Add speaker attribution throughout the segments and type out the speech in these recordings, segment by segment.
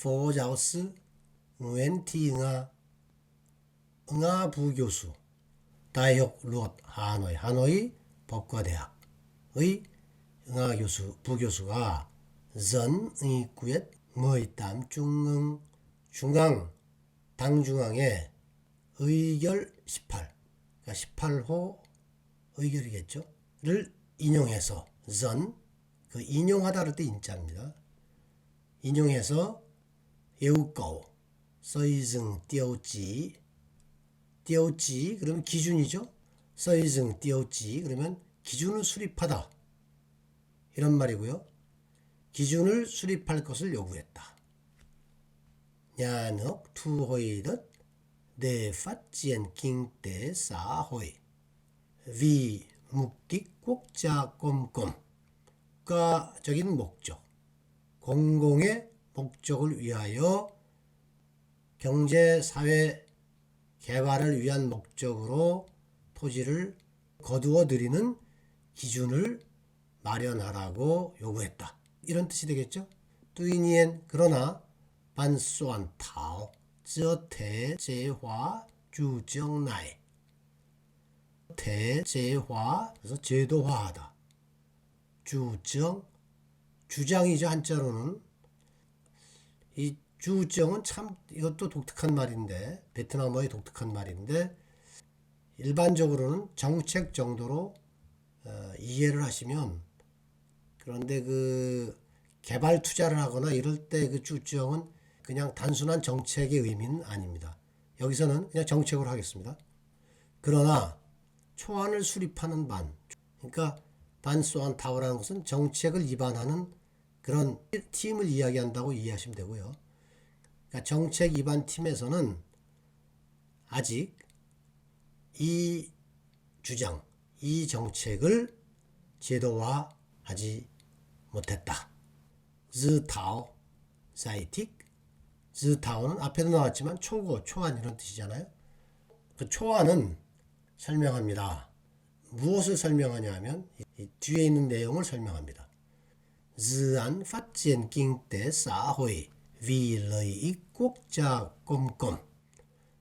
Speaker 1: 포자우스 응웬티 응아 부교수 다이옥 루엇 하노이 법과대학의 응아 교수 부교수가 전의 구엣 머이땀 중앙 당중앙의 의결 18, 그러니까 18호 의결이겠죠. 를 인용해서 그 인용하다 할 때 인자입니다. 인용해서 예우꺼 서이증 띄우지 그러면 기준이죠. 서이증 띄우지 그러면 기준을 수립하다 이런 말이고요. 기준을 수립할 것을 요구했다. 야넉 투호이듯 내 phát triển kinh tế xã hội vì mục đích quốc gia công cộng 국가적인 목적, 공공의 목적을 위하여 경제, 사회 개발을 위한 목적으로 토지를 거두어 들이는 기준을 마련하라고 요구했다. 이런 뜻이 되겠죠. 뚜이니엔 그러나 반소한 타오 저 대제화 주정나에 대제화 그래서 제도화하다. 주정 주장이죠. 한자로는 이 주정은 참 이것도 독특한 말인데 베트남어의 독특한 말인데 일반적으로는 정책 정도로 이해를 하시면 그런데 그 개발 투자를 하거나 이럴 때 그 주정은 그냥 단순한 정책의 의미는 아닙니다. 여기서는 그냥 정책으로 하겠습니다. 그러나 초안을 수립하는 그러니까 반소안 타오라는 것은 정책을 입안하는 그런 팀을 이야기한다고 이해하시면 되고요. 그러니까 정책 입안 팀에서는 아직 이 주장, 이 정책을 제도화하지 못했다. 즈타오, 사이틱, 즈타오는 앞에도 나왔지만 초고, 초안 이런 뜻이잖아요. 그 초안은 설명합니다. 무엇을 설명하냐 하면 이 뒤에 있는 내용을 설명합니다. dự phát triển kinh tế xã hội vì lợi ích quốc gia công cộng.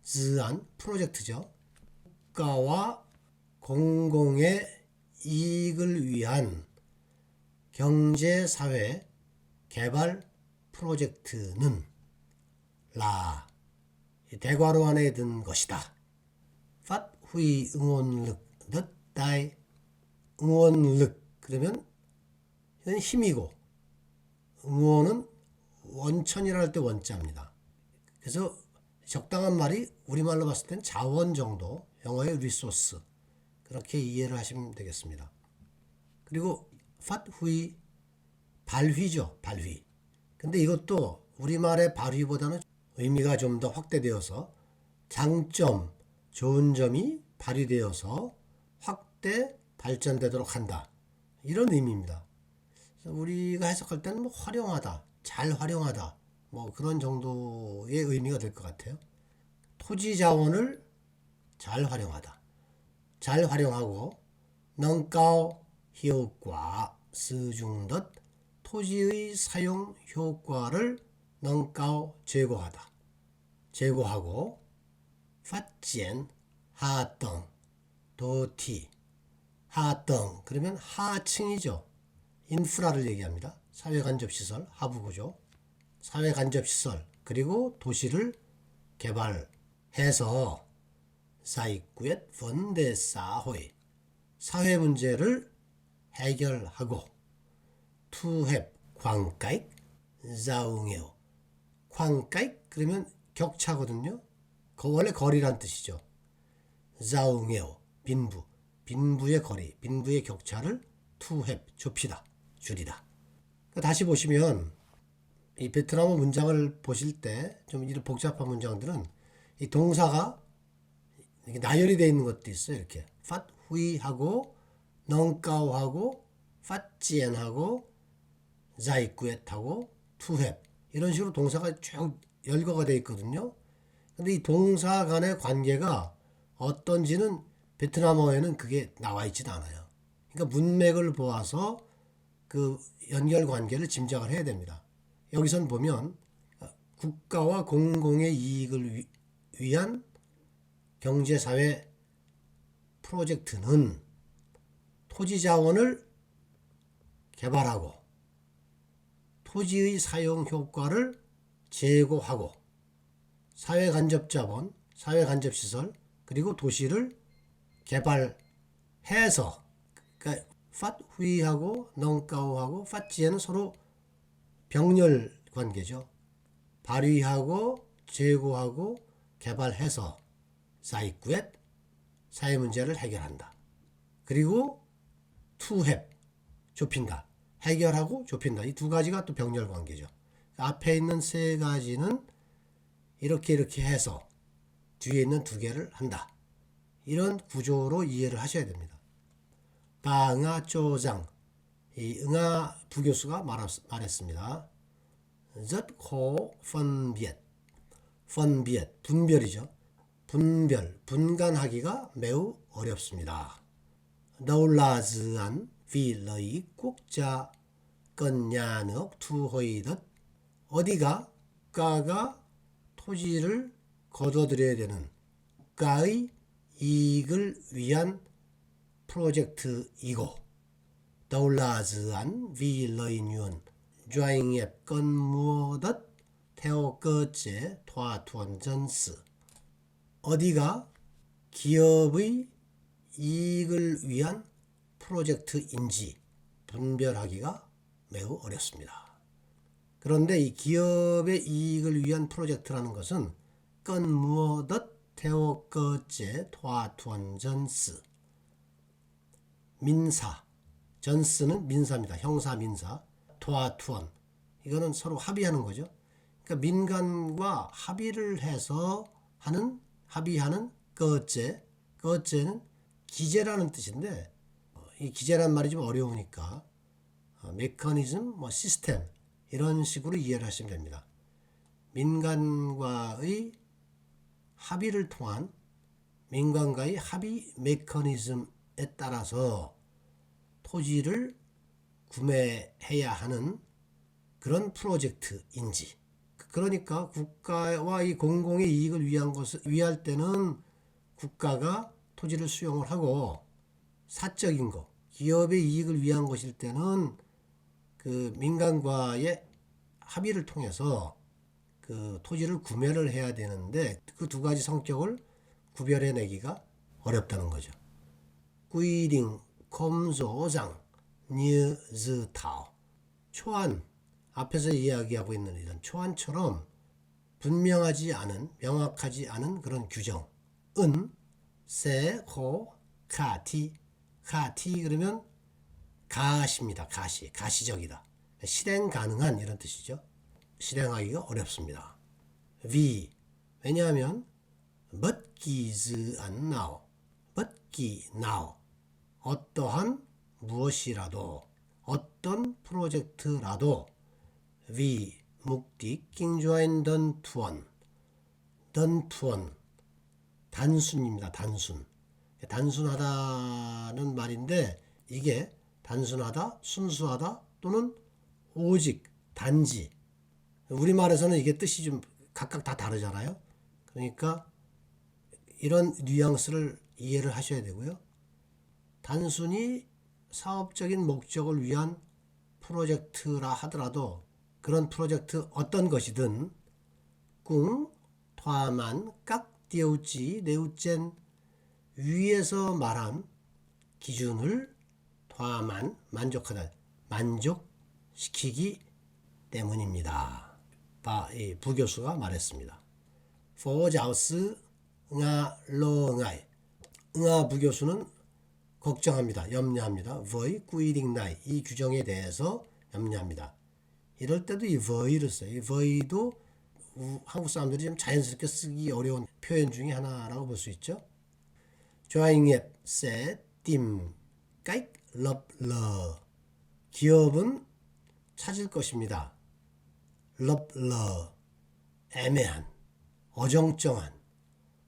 Speaker 1: dự 프로젝트죠. 국가와 공공의 이익을 위한 경제, 사회, 개발 프로젝트는 대괄호 안에 든 것이다. phát huy 응원력 đất đai 응원력 그러면 힘이고 응원은 원천이라 할 때 원자입니다. 그래서 적당한 말이 우리말로 봤을 땐 자원 정도, 영어의 리소스 그렇게 이해를 하시면 되겠습니다. 그리고 팟휘 발휘죠. 발휘. 근데 이것도 우리말의 발휘보다는 의미가 좀 더 확대되어서 장점, 좋은 점이 발휘되어서 확대 발전되도록 한다. 이런 의미입니다. 우리가 해석할 때는 뭐 활용하다, 잘 활용하다, 뭐 그런 정도의 의미가 될 것 같아요. 토지 자원을 잘 활용하다. 잘 활용하고 능가오 효과 쓰중덧 토지의 사용 효과를 능가오 제고하고 phát triển 하등 도티 하등 그러면 하층이죠. 인프라를 얘기합니다. 사회간접시설 하부구조 사회간접시설 그리고 도시를 개발해서 사이구엣 번대 사회 문제를 해결하고 투헵 광가익 자웅해요. 광가익 그러면 격차거든요. 원래 거리란 뜻이죠. 자웅해요. 빈부의 거리, 빈부의 격차를 투헵 좁히다, 줄이다. 다시 보시면 이 베트남어 문장을 보실 때 좀 이런 복잡한 문장들은 이 동사가 이렇게 나열이 되어 있는 것도 있어요. 이렇게 팟 후이하고 넝까오하고 팟지엔하고 자이꾸엣하고 투헵 이런 식으로 동사가 쭉 열거가 되어 있거든요. 근데 이 동사 간의 관계가 어떤지는 베트남어에는 그게 나와 있지도 않아요. 그러니까 문맥을 보아서 그 연결 관계를 짐작을 해야 됩니다. 여기선 보면 국가와 공공의 이익을 위한 경제사회 프로젝트는 토지 자원을 개발하고 토지의 사용 효과를 제고하고 사회간접자본, 사회간접시설 그리고 도시를 개발해서, 그러니까 팟휘하고 넝까오하고 팟지에는 서로 병렬 관계죠. 발휘하고 제고하고 개발해서 사이꾸엣 사회 문제를 해결한다. 그리고 투헵 좁힌다. 해결하고 좁힌다. 이 두 가지가 또 병렬 관계죠. 앞에 있는 세 가지는 이렇게 해서 뒤에 있는 두 개를 한다. 이런 구조로 이해를 하셔야 됩니다. 바응아 쪼장, 이 응아 부교수가 말했습니다. 젖코 펀비엣, 분별이죠. 분간하기가 매우 어렵습니다. 너울라즈안 위러이 국자 건야넉 투호이듯, 어디가 국가가 토지를 거둬들여야 되는 국가의 이익을 위한 프로젝트이고, 더울라즈안 위러이뉴언 좌잉앱 건무엇 태오꺼제 토아투원전스, 어디가 기업의 이익을 위한 프로젝트인지 분별하기가 매우 어렵습니다. 그런데 이 기업의 이익을 위한 프로젝트라는 것은 건무엇 태오꺼제 토아투원전스, 민사, 전스는 민사입니다. 형사 민사, 토아투원, 이거는 서로 합의하는 거죠. 그러니까 민간과 합의를 해서 합의하는 꺼제는 기재라는 뜻인데, 이 기재란 말이 좀 어려우니까 메커니즘, 시스템 이런 식으로 이해를 하시면 됩니다. 민간과의 합의를 통한 민간과의 합의 메커니즘에 따라서 토지를 구매해야 하는 그런 프로젝트인지, 그러니까 국가와 이 공공의 이익을 위할 때는 국가가 토지를 수용을 하고, 사적인 거, 기업의 이익을 위한 것일 때는 그 민간과의 합의를 통해서 그 토지를 구매를 해야 되는데, 그 두 가지 성격을 구별해내기가 어렵다는 거죠. 꾸이링 검소장 니즈타오, 초안, 앞에서 이야기하고 있는 이런 초안처럼 분명하지 않은, 명확하지 않은 그런 규정은 세호 카티, 그러면 가시입니다. 가시적이다. 실행 가능한 이런 뜻이죠. 실행하기가 어렵습니다. 왜냐하면 멋기즈 안 나오, 어떠한 무엇이라도, 어떤 프로젝트라도 묵디 낑조인 던투원, 단순입니다. 단순하다는 말인데, 이게 단순하다, 순수하다 또는 오직, 단지, 우리말에서는 이게 뜻이 좀 각각 다 다르잖아요. 그러니까 이런 뉘앙스를 이해를 하셔야 되고요. 단순히 사업적인 목적을 위한 프로젝트라 하더라도, 그런 프로젝트 어떤 것이든 꿍 토만 깍 띄우지 네우젠, 위에서 말한 기준을 토만 만족하다, 만족시키기 때문입니다. 이 부교수가 말했습니다. 포자우스 응아 로응아이, 응아 부교수는 걱정합니다. 염려합니다. 거의 꾸이링나이, 이 규정에 대해서 염려합니다. 이럴 때도 이 거의를 써요. 이 거의도 한국 사람들이 좀 자연스럽게 쓰기 어려운 표현 중에 하나라고 볼 수 있죠. 조잉앱 세팀 까익 럽러, 기업은 찾을 것입니다. 럽러, 애매한, 어정쩡한,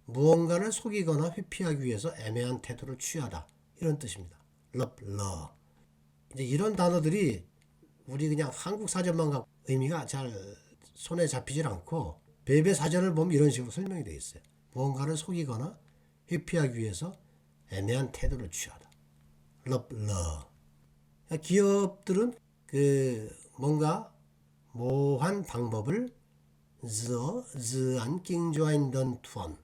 Speaker 1: 무언가를 속이거나 회피하기 위해서 애매한 태도를 취하다, 이런 뜻입니다. 럽러. 이제 이런 단어들이 우리 그냥 한국 사전만 갖고 의미가 잘 손에 잡히질 않고 배배 사전을 보면 이런 식으로 설명이 되어 있어요. 무언가를 속이거나 회피하기 위해서 애매한 태도를 취하다. 럽러. 기업들은 뭔가 모호한 방법을 z안 낑조인던 투언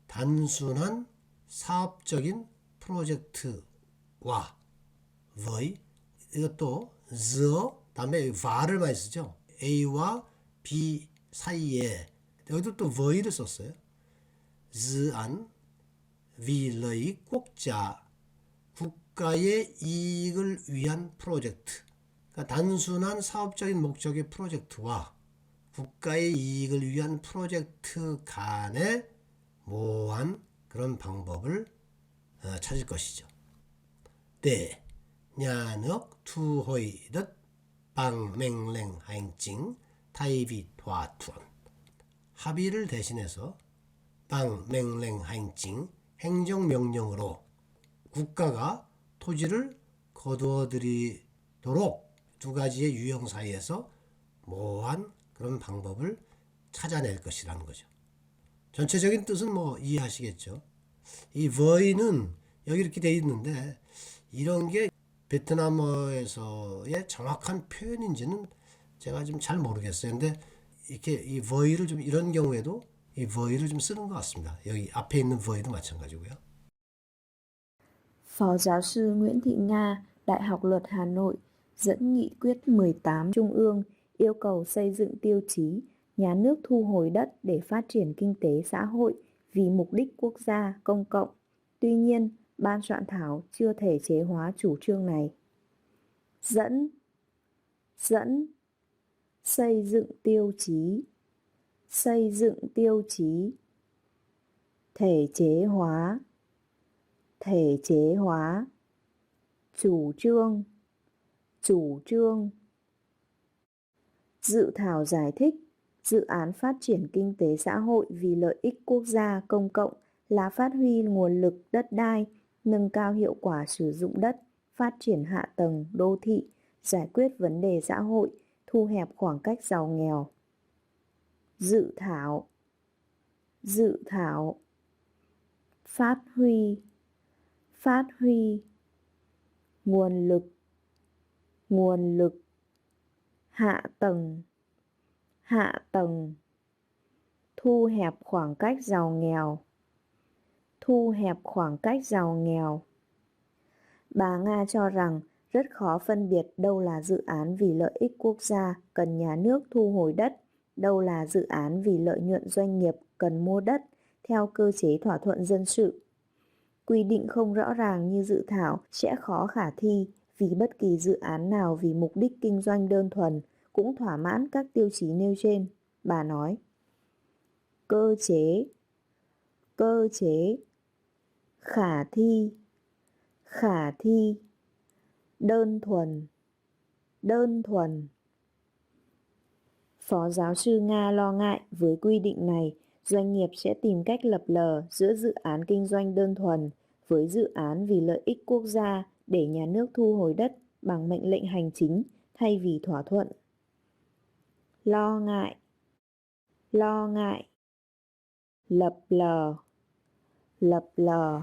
Speaker 1: 단순한 사업적인 프로젝트와 의 이것도 다음에 var을 많이 쓰죠. A와 B 사이에 여기도 또 의를 썼어요. z안 위의 꼭자 국가의 이익을 위한 프로젝트. 그러니까 단순한 사업적인 목적의 프로젝트와 국가의 이익을 위한 프로젝트 간의 모호한 그런 방법을 찾을 것이죠. 네, 냐넉 투호이듯 방맹랭 하행징 타입이 도와투언 합의를 대신해서 방맹랭 하행징 행정명령으로 국가가 토지를 거두어들이도록 두 가지의 유형 사이에서 모호한 그런 방법을 찾아낼 것이라는 거죠. 전체적인 뜻은 뭐 이해하시겠죠. 이 버이는 여기 이렇게 되어 있는데 이런 게 베트남어에서의 정확한 표현인지는 제가 좀 잘 모르겠어요. 근데 이렇게 이 버이를 좀 이런 경우에도 이 버이를 좀 쓰는 것 같습니다. 여기 앞에 있는 버이도 마찬가지고요.
Speaker 2: Phó giáo sư Nguyễn Thị Nga, Đại học Luật Hà Nội, dẫn nghị quyết 18 Trung ương yêu cầu xây dựng tiêu chí nhà nước thu hồi đất để phát triển kinh tế xã hội vì mục đích quốc gia công cộng. Tuy nhiên, ban soạn thảo chưa thể chế hóa chủ trương này. Dẫn xây dựng tiêu chí thể chế hóa chủ trương dự thảo giải thích dự án phát triển kinh tế xã hội vì lợi ích quốc gia công cộng là phát huy nguồn lực đất đai, nâng cao hiệu quả sử dụng đất, phát triển hạ tầng đô thị, giải quyết vấn đề xã hội, thu hẹp khoảng cách giàu nghèo. Dự thảo phát huy nguồn lực hạ tầng thu hẹp khoảng cách giàu nghèo. Bà Nga cho rằng rất khó phân biệt đâu là dự án vì lợi ích quốc gia cần nhà nước thu hồi đất, đâu là dự án vì lợi nhuận doanh nghiệp cần mua đất theo cơ chế thỏa thuận dân sự. Quy định không rõ ràng như dự thảo sẽ khó khả thi vì bất kỳ dự án nào vì mục đích kinh doanh đơn thuần cũng thỏa mãn các tiêu chí nêu trên. Bà nói, cơ chế, khả thi, đơn thuần. Phó giáo sư Nga lo ngại với quy định này, doanh nghiệp sẽ tìm cách lập lờ giữa dự án kinh doanh đơn thuần với dự án vì lợi ích quốc gia để nhà nước thu hồi đất bằng mệnh lệnh hành chính thay vì thỏa thuận. Lo ngại, lập lờ.